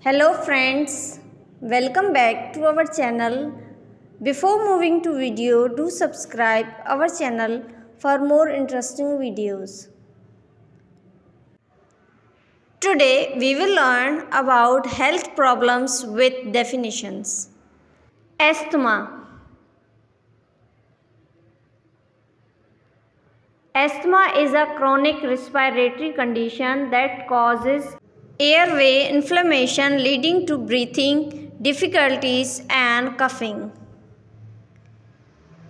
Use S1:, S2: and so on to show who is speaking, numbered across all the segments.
S1: Hello friends, welcome back to our channel. Before moving to video, do subscribe our channel for more interesting videos. Today we will learn about health problems with definitions. Asthma. Asthma is a chronic respiratory condition that causes airway inflammation leading to breathing difficulties and coughing.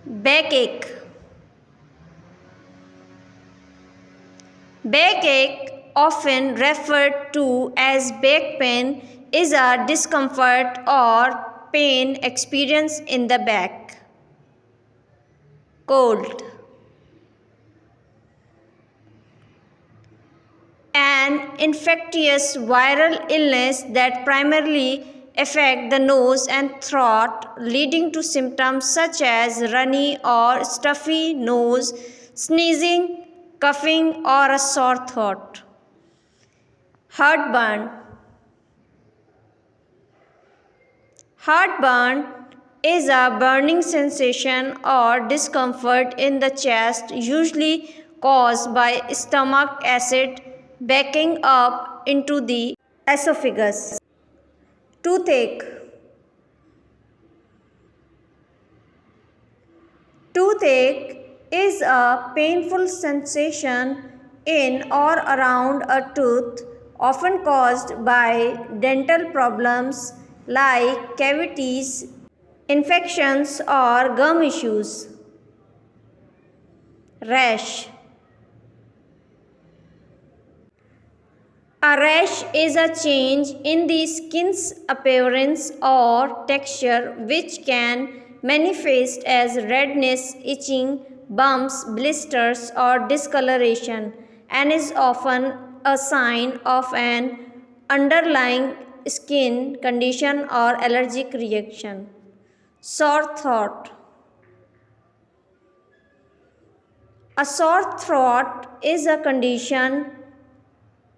S1: Backache. Backache, often referred to as back pain, is a discomfort or pain experienced in the back. Cold. An infectious viral illness that primarily affects the nose and throat, leading to symptoms such as runny or stuffy nose, sneezing, coughing, or a sore throat. Heartburn. Heartburn is a burning sensation or discomfort in the chest, usually caused by stomach acid backing up into the esophagus. Toothache. Toothache is a painful sensation in or around a tooth, often caused by dental problems like cavities, infections, or gum issues. Rash. A rash is a change in the skin's appearance or texture which can manifest as redness, itching, bumps, blisters, or discoloration, and is often a sign of an underlying skin condition or allergic reaction. Sore throat. A sore throat is a condition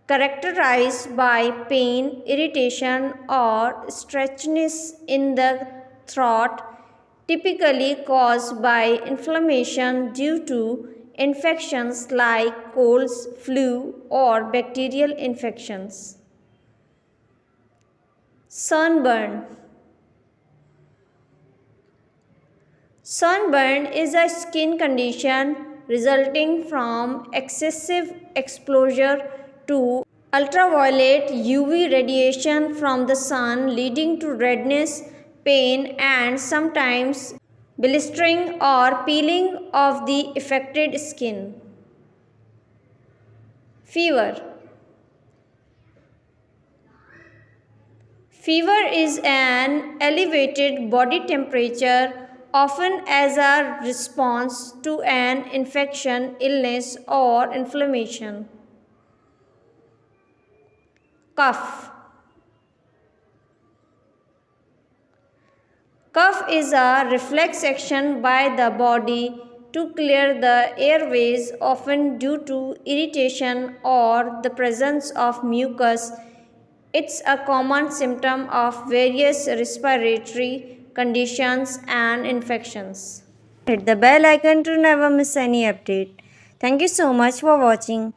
S1: characterized by pain, irritation, or stretchiness in the throat, typically caused by inflammation due to infections like colds, flu, or bacterial infections. Sunburn. Sunburn is a skin condition resulting from excessive exposure to ultraviolet UV radiation from the sun, leading to redness, pain, and sometimes blistering or peeling of the affected skin. Fever. Fever is an elevated body temperature, often as a response to an infection, illness, or inflammation. Cough. Cough is a reflex action by the body to clear the airways, often due to irritation or the presence of mucus. It's a common symptom of various respiratory conditions and infections. Hit the bell icon to never miss any update. Thank you so much for watching.